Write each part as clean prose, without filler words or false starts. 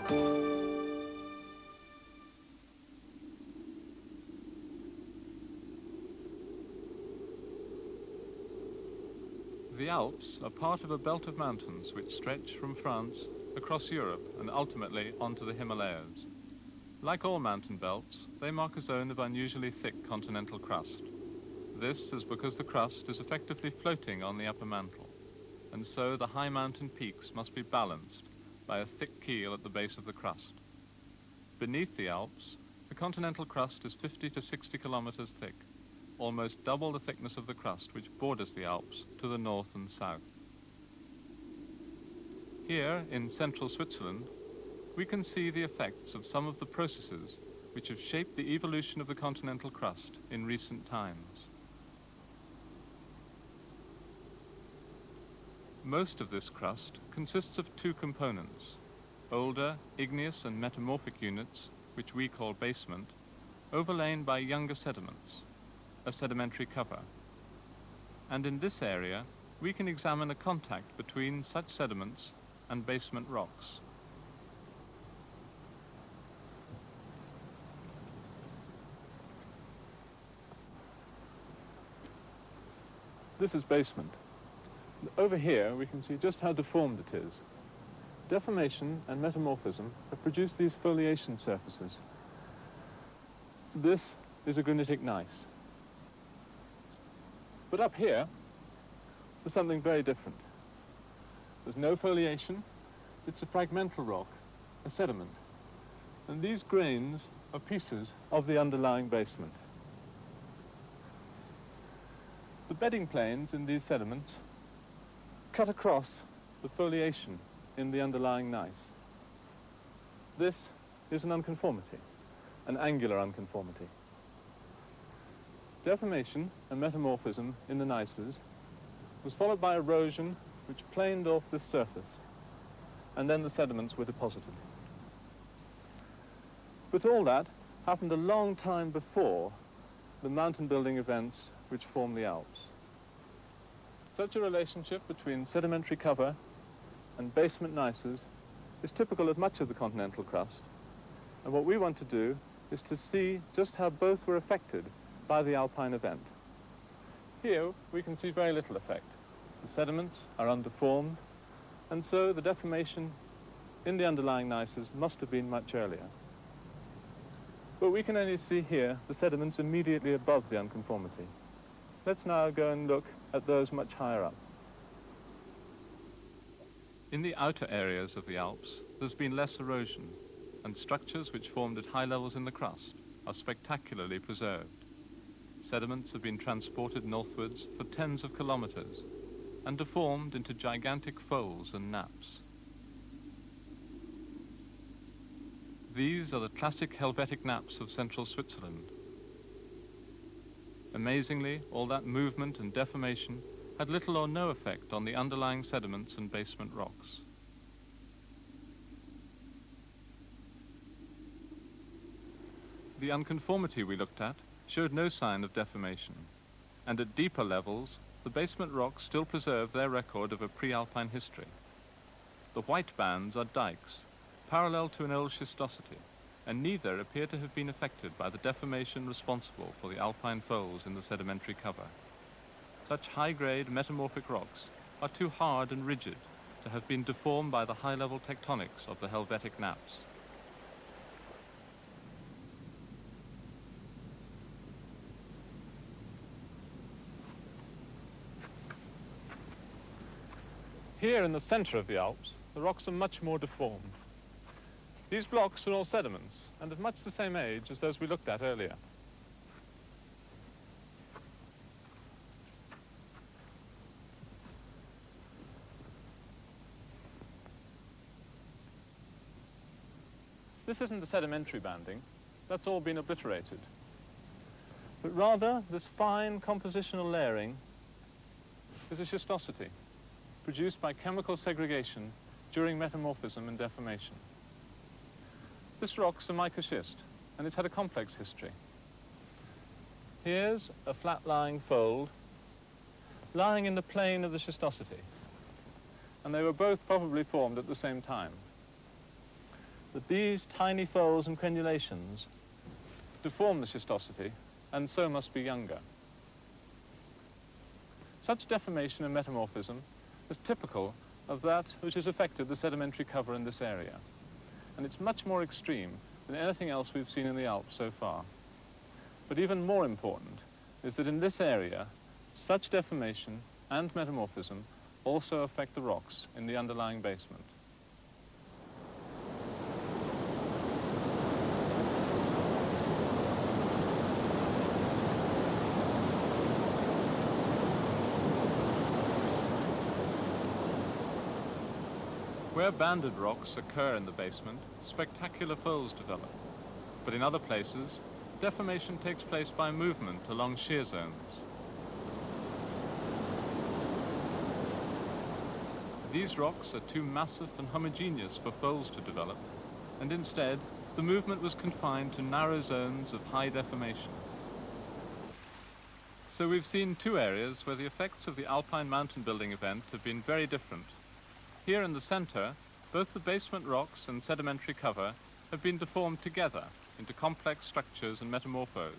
The Alps are part of a belt of mountains which stretch from France across Europe and ultimately onto the Himalayas. Like all mountain belts, they mark a zone of unusually thick continental crust. This is because the crust is effectively floating on the upper mantle, and so the high mountain peaks must be balanced by a thick keel at the base of the crust. Beneath the Alps, the continental crust is 50 to 60 kilometers thick, almost double the thickness of the crust which borders the Alps to the north and south. Here, in central Switzerland, we can see the effects of some of the processes which have shaped the evolution of the continental crust in recent times. Most of this crust consists of two components: older igneous and metamorphic units, which we call basement, overlain by younger sediments, a sedimentary cover. And in this area, we can examine a contact between such sediments and basement rocks. This is basement. Over here, we can see just how deformed it is. Deformation and metamorphism have produced these foliation surfaces. This is a granitic gneiss. But up here, there's something very different. There's no foliation. It's a fragmental rock, a sediment. And these grains are pieces of the underlying basement. The bedding planes in these sediments cut across the foliation in the underlying gneiss. This is an unconformity, an angular unconformity. Deformation and metamorphism in the gneisses was followed by erosion which planed off this surface, and then the sediments were deposited. But all that happened a long time before the mountain building events which form the Alps. Such a relationship between sedimentary cover and basement gneisses is typical of much of the continental crust, and what we want to do is to see just how both were affected by the alpine event. Here we can see very little effect. The sediments are undeformed, and so the deformation in the underlying gneisses must have been much earlier. But we can only see here the sediments immediately above the unconformity. Let's now go and look at those much higher up. In the outer areas of the Alps, there's been less erosion, and structures which formed at high levels in the crust are spectacularly preserved. Sediments have been transported northwards for tens of kilometers and deformed into gigantic folds and naps. These are the classic Helvetic naps of central Switzerland. Amazingly, all that movement and deformation had little or no effect on the underlying sediments and basement rocks. The unconformity we looked at showed no sign of deformation, and at deeper levels, the basement rocks still preserve their record of a pre-alpine history. The white bands are dikes, parallel to an old schistosity, and neither appear to have been affected by the deformation responsible for the alpine folds in the sedimentary cover. Such high-grade metamorphic rocks are too hard and rigid to have been deformed by the high-level tectonics of the Helvetic naps. Here in the center of the Alps, the rocks are much more deformed. These blocks are all sediments and of much the same age as those we looked at earlier. This isn't a sedimentary banding, that's all been obliterated. But rather, this fine compositional layering is a schistosity, produced by chemical segregation during metamorphism and deformation. This rock's a microschist, and it's had a complex history. Here's a flat-lying fold lying in the plane of the schistosity, and they were both probably formed at the same time. The These tiny folds and crenulations deform the schistosity and so must be younger. Such deformation and metamorphism is typical of that which has affected the sedimentary cover in this area, and it's much more extreme than anything else we've seen in the Alps so far. But even more important is that in this area, such deformation and metamorphism also affect the rocks in the underlying basement. Where banded rocks occur in the basement, spectacular folds develop. But in other places, deformation takes place by movement along shear zones. These rocks are too massive and homogeneous for folds to develop, and instead, the movement was confined to narrow zones of high deformation. So we've seen two areas where the effects of the alpine mountain building event have been very different. Here in the center, both the basement rocks and sedimentary cover have been deformed together into complex structures and metamorphosed.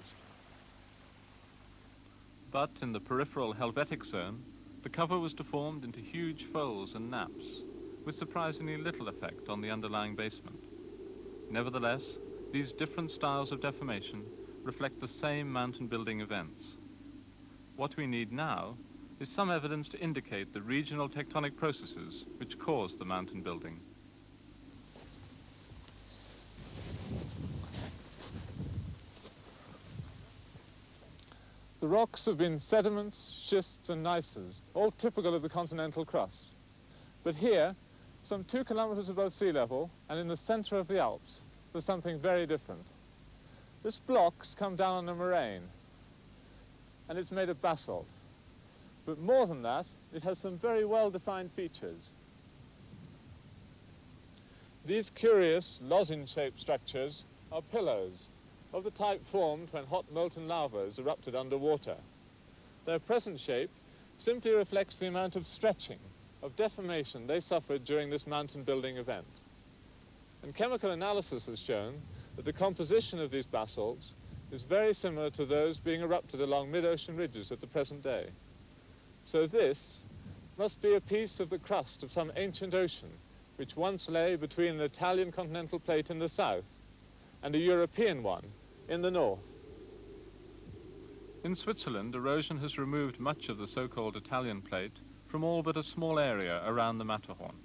But in the peripheral Helvetic zone, the cover was deformed into huge folds and naps, with surprisingly little effect on the underlying basement. Nevertheless, these different styles of deformation reflect the same mountain building events. What we need now is some evidence to indicate the regional tectonic processes which cause the mountain building. The rocks have been sediments, schists and gneisses, all typical of the continental crust. But here, some 2 kilometers above sea level, and in the center of the Alps, there's something very different. This block's come down on a moraine, and it's made of basalt. But more than that, it has some very well-defined features. These curious lozenge-shaped structures are pillows, of the type formed when hot molten lava is erupted underwater. Their present shape simply reflects the amount of stretching, of deformation they suffered during this mountain building event. And chemical analysis has shown that the composition of these basalts is very similar to those being erupted along mid-ocean ridges at the present day. So this must be a piece of the crust of some ancient ocean which once lay between an Italian continental plate in the south and a European one in the north. In Switzerland, erosion has removed much of the so-called Italian plate from all but a small area around the Matterhorn.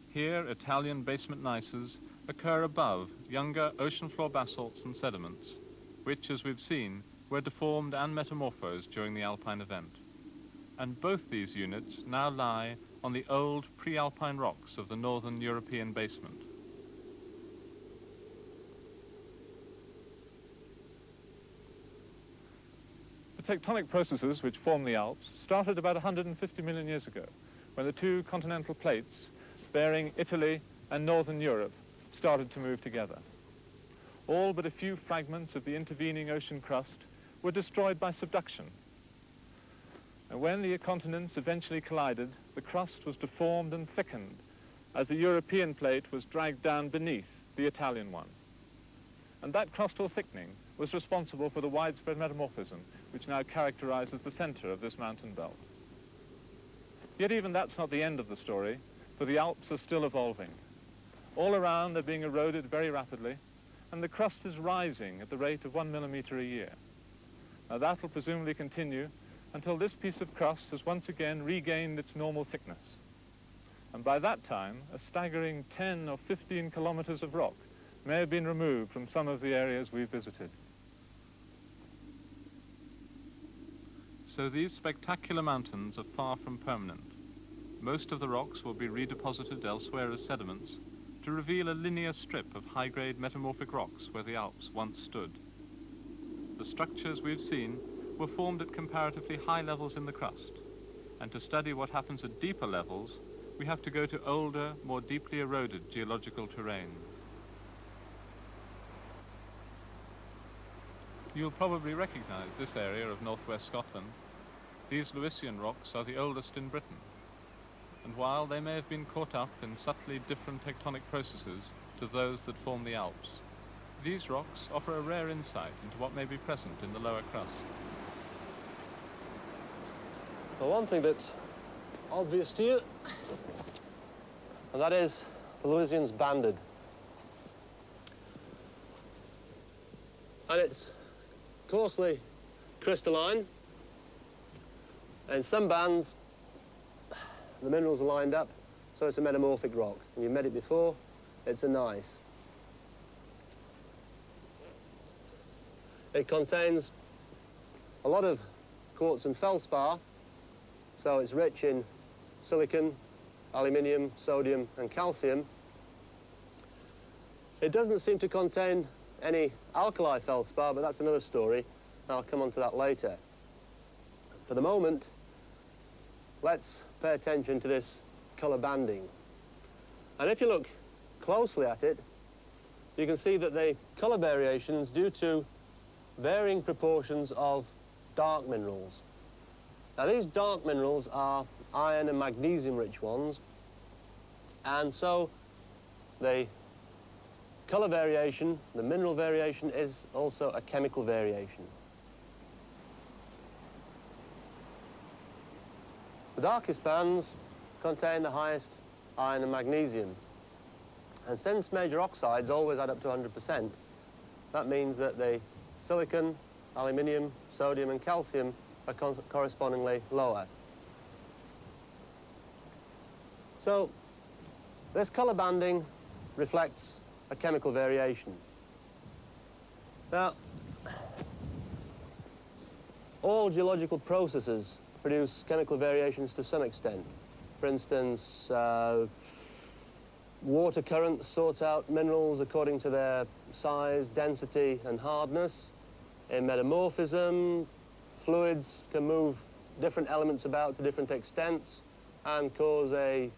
Here, Italian basement gneisses occur above younger ocean floor basalts and sediments, which, as we've seen, were deformed and metamorphosed during the alpine event. And both these units now lie on the old pre-alpine rocks of the northern European basement. The tectonic processes which form the Alps started about 150 million years ago, when the two continental plates bearing Italy and northern Europe started to move together. All but a few fragments of the intervening ocean crust were destroyed by subduction. And when the continents eventually collided, the crust was deformed and thickened as the European plate was dragged down beneath the Italian one. And that crustal thickening was responsible for the widespread metamorphism which now characterizes the center of this mountain belt. Yet even that's not the end of the story, for the Alps are still evolving. All around they're being eroded very rapidly, and the crust is rising at the rate of 1 millimeter a year. Now that will presumably continue until this piece of crust has once again regained its normal thickness. And by that time, a staggering 10 or 15 kilometers of rock may have been removed from some of the areas we've visited. So these spectacular mountains are far from permanent. Most of the rocks will be redeposited elsewhere as sediments to reveal a linear strip of high-grade metamorphic rocks where the Alps once stood. The structures we've seen were formed at comparatively high levels in the crust, and to study what happens at deeper levels, we have to go to older, more deeply eroded geological terrain. You'll probably recognize this area of northwest Scotland. These Lewisian rocks are the oldest in Britain. And while they may have been caught up in subtly different tectonic processes to those that form the Alps, these rocks offer a rare insight into what may be present in the lower crust. Well, one thing that's obvious to you, and that is the Louisian's banded. And it's coarsely crystalline. And in some bands, the minerals are lined up, so it's a metamorphic rock. And you've met it before, it's a gneiss. It contains a lot of quartz and feldspar, so it's rich in silicon, aluminium, sodium, and calcium. It doesn't seem to contain any alkali feldspar, but that's another story. I'll come on to that later. For the moment, let's pay attention to this colour banding. And if you look closely at it, you can see that the colour variations due to varying proportions of dark minerals. Now, these dark minerals are iron and magnesium-rich ones, and so the colour variation, the mineral variation, is also a chemical variation. The darkest bands contain the highest iron and magnesium. And since major oxides always add up to 100%, that means that the silicon, aluminium, sodium, and calcium are correspondingly lower. So this colour banding reflects a chemical variation. Now, all geological processes produce chemical variations to some extent. For instance, water currents sort out minerals according to their size, density, and hardness. In metamorphism, fluids can move different elements about to different extents and cause a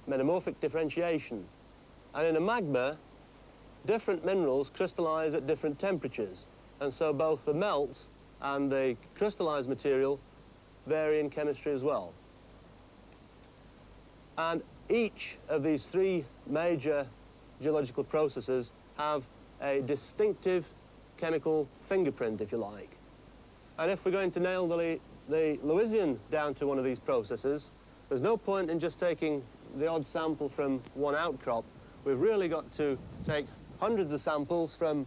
metamorphic differentiation. And in a magma, different minerals crystallize at different temperatures. And so both the melt and the crystallized material vary in chemistry as well. And each of these three major geological processes have a distinctive chemical fingerprint, if you like. And if we're going to nail the Louisian down to one of these processes, there's no point in just taking the odd sample from one outcrop. We've really got to take hundreds of samples from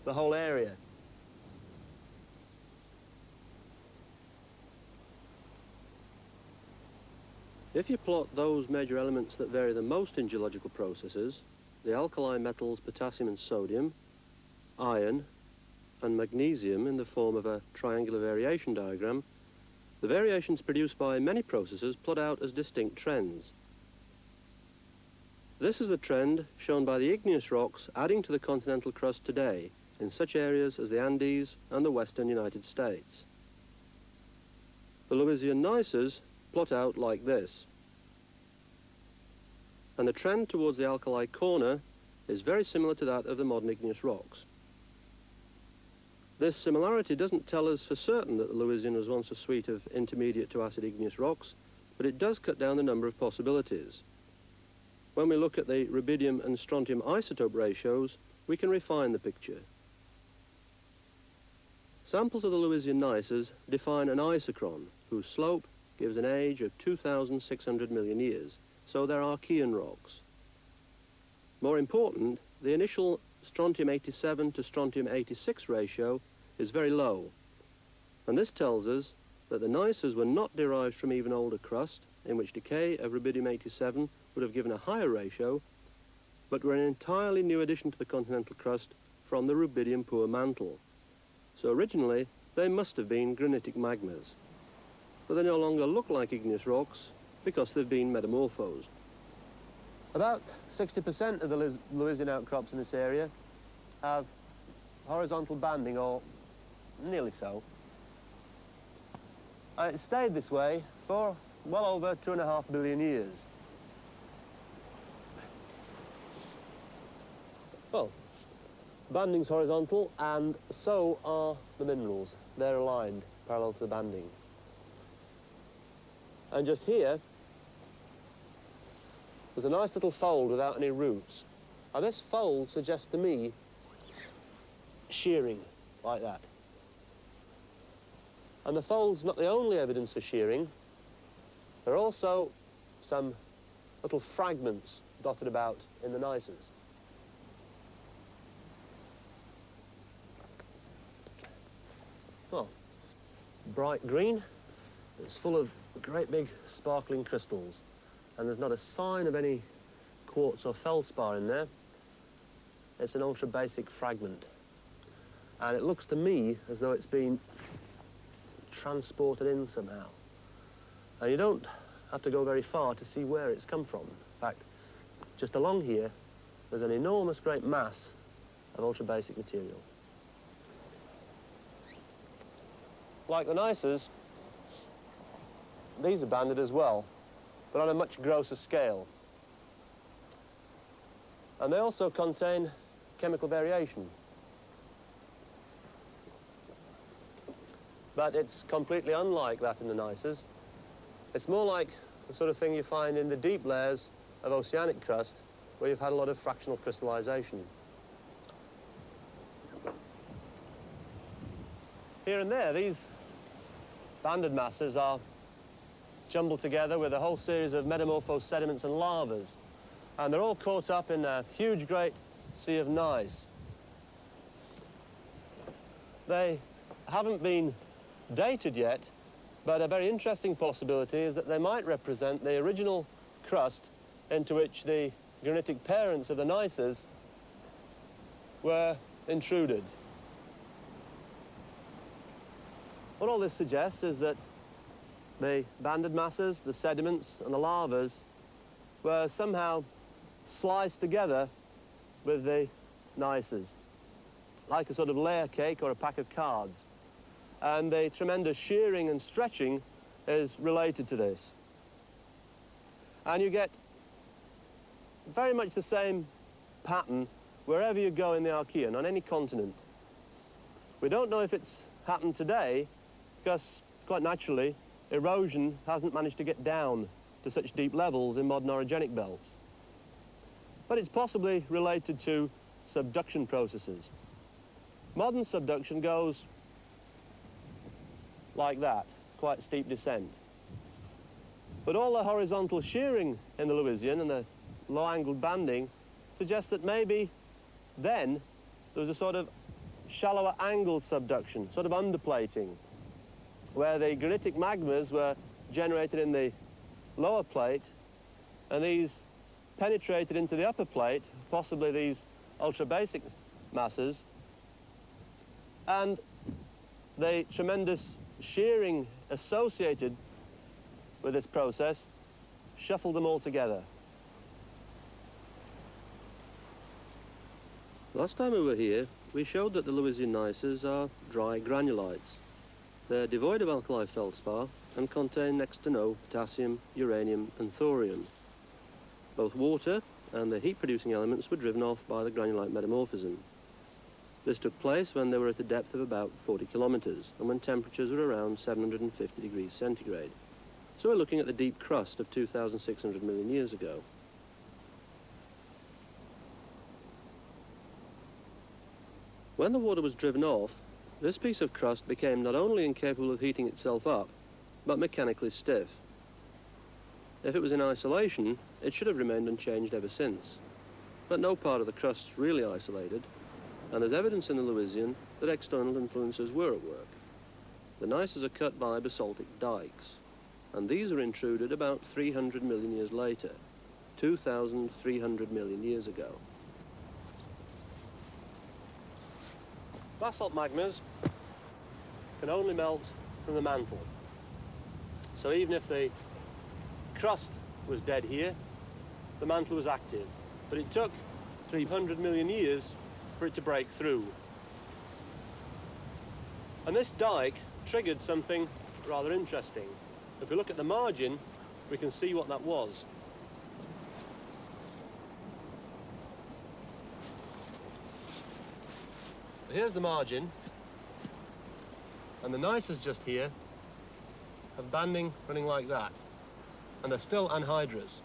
the whole area. If you plot those major elements that vary the most in geological processes, the alkali metals potassium and sodium, iron, and magnesium in the form of a triangular variation diagram, the variations produced by many processes plot out as distinct trends. This is the trend shown by the igneous rocks adding to the continental crust today in such areas as the Andes and the western United States. The Louisian gneisses plot out like this. And the trend towards the alkali corner is very similar to that of the modern igneous rocks. This similarity doesn't tell us for certain that the Louisian was once a suite of intermediate to acid igneous rocks, but it does cut down the number of possibilities. When we look at the rubidium and strontium isotope ratios, we can refine the picture. Samples of the Louisian gneisses define an isochron, whose slope gives an age of 2,600 million years, so they're Archean rocks. More important, the initial strontium-87 to strontium-86 ratio is very low, and this tells us that the gneisses were not derived from even older crust, in which decay of rubidium-87 would have given a higher ratio, but were an entirely new addition to the continental crust from the rubidium-poor mantle. So originally, they must have been granitic magmas. But they no longer look like igneous rocks because they've been metamorphosed. About 60% of the Louisian outcrops in this area have horizontal banding, or nearly so. And it stayed this way for well over 2.5 billion years. Well, banding's horizontal, and so are the minerals. They're aligned parallel to the banding. And just here, there's a nice little fold without any roots. And this fold suggests to me shearing, like that. And the fold's not the only evidence for shearing. There are also some little fragments dotted about in the gneisses. Oh, it's bright green. It's full of great big sparkling crystals. And there's not a sign of any quartz or feldspar in there. It's an ultra-basic fragment. And it looks to me as though it's been transported in somehow. And you don't have to go very far to see where it's come from. In fact, just along here, there's an enormous great mass of ultra-basic material. Like the gneisses, these are banded as well, but on a much grosser scale. And they also contain chemical variation. But it's completely unlike that in the gneisses. It's more like the sort of thing you find in the deep layers of oceanic crust, where you've had a lot of fractional crystallization. Here and there, these banded masses are jumbled together with a whole series of metamorphosed sediments and lavas. And they're all caught up in a huge, great sea of gneiss. They haven't been dated yet, but a very interesting possibility is that they might represent the original crust into which the granitic parents of the gneisses were intruded. What all this suggests is that the banded masses, the sediments and the lavas were somehow sliced together with the gneisses, like a sort of layer cake or a pack of cards. And the tremendous shearing and stretching is related to this. And you get very much the same pattern wherever you go in the Archean, on any continent. We don't know if it's happened today, because, quite naturally, erosion hasn't managed to get down to such deep levels in modern orogenic belts. But it's possibly related to subduction processes. Modern subduction goes like that, quite steep descent. But all the horizontal shearing in the Lewisian and the low-angled banding suggests that maybe then there was a sort of shallower angled subduction, sort of underplating, where the granitic magmas were generated in the lower plate and these penetrated into the upper plate, possibly these ultra-basic masses, and the tremendous shearing associated with this process shuffled them all together. Last time we were here, we showed that the Lewisian gneisses are dry granulites. They're devoid of alkali feldspar and contain next to no potassium, uranium and thorium. Both water and the heat-producing elements were driven off by the granulite metamorphism. This took place when they were at a depth of about 40 kilometers and when temperatures were around 750 degrees centigrade. So we're looking at the deep crust of 2,600 million years ago. When the water was driven off, this piece of crust became not only incapable of heating itself up, but mechanically stiff. If it was in isolation, it should have remained unchanged ever since. But no part of the crust's really isolated, and there's evidence in the Lewisian that external influences were at work. The gneisses are cut by basaltic dikes, and these are intruded about 300 million years later, 2,300 million years ago. Basalt magmas can only melt from the mantle. So even if the crust was dead here, the mantle was active. But it took 300 million years for it to break through. And this dike triggered something rather interesting. If we look at the margin, we can see what that was. Here's the margin, and the gneisses just here have banding running like that, and they're still anhydrous.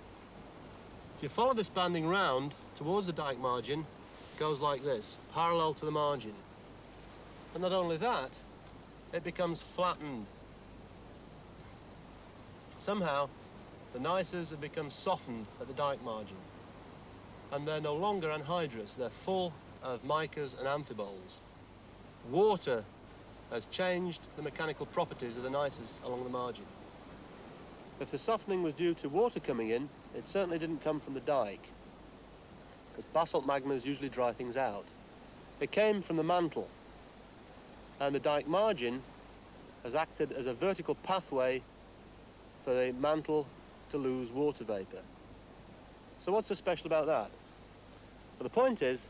If you follow this banding round towards the dike margin, it goes like this, parallel to the margin. And not only that, it becomes flattened. Somehow, the gneisses have become softened at the dike margin. And they're no longer anhydrous, they're full of micas and amphiboles. Water has changed the mechanical properties of the gneisses along the margin. If the softening was due to water coming in, it certainly didn't come from the dike, because basalt magmas usually dry things out. It came from the mantle, and the dike margin has acted as a vertical pathway for the mantle to lose water vapour. So what's so special about that? Well, the point is,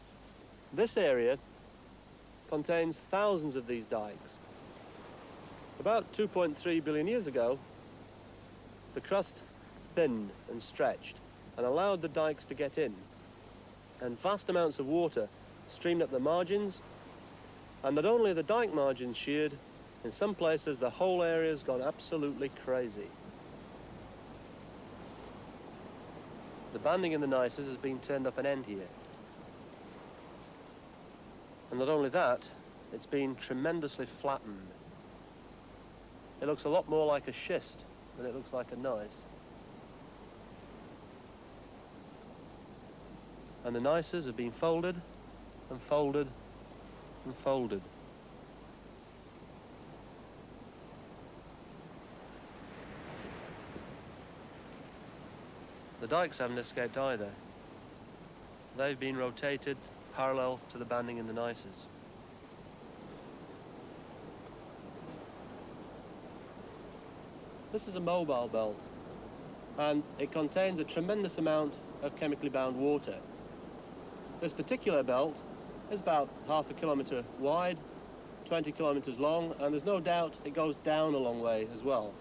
this area contains thousands of these dikes. About 2.3 billion years ago, the crust thinned and stretched and allowed the dikes to get in, and vast amounts of water streamed up the margins, and not only the dike margins sheared, in some places the whole area's gone absolutely crazy. The banding in the gneisses has been turned up an end here. And not only that, it's been tremendously flattened. It looks a lot more like a schist than it looks like a gneiss. And the gneisses have been folded and folded and folded. The dikes haven't escaped either. They've been rotated parallel to the banding in the gneisses. This is a mobile belt, and it contains a tremendous amount of chemically bound water. This particular belt is about half a kilometre wide, 20 kilometres long, and there's no doubt it goes down a long way as well.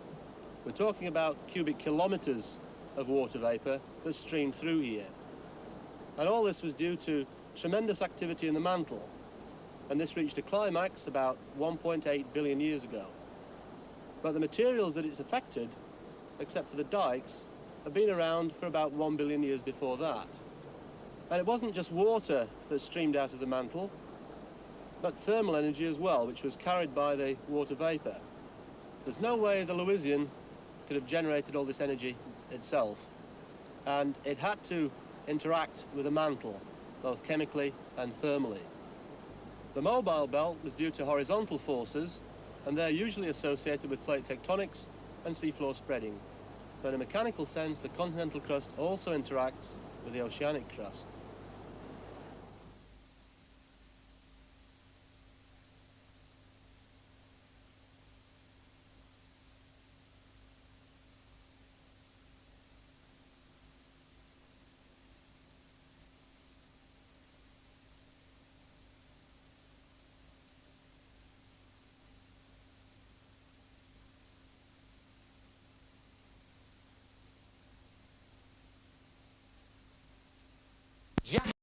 We're talking about cubic kilometres of water vapour that's streamed through here. And all this was due to tremendous activity in the mantle, and this reached a climax about 1.8 billion years ago. But the materials that it's affected, except for the dikes, have been around for about 1 billion years before that. And it wasn't just water that streamed out of the mantle, but thermal energy as well, which was carried by the water vapour. There's no way the Lewisian could have generated all this energy itself, and it had to interact with the mantle, both chemically and thermally. The mobile belt was due to horizontal forces, and they're usually associated with plate tectonics and seafloor spreading. But in a mechanical sense, the continental crust also interacts with the oceanic crust. Jack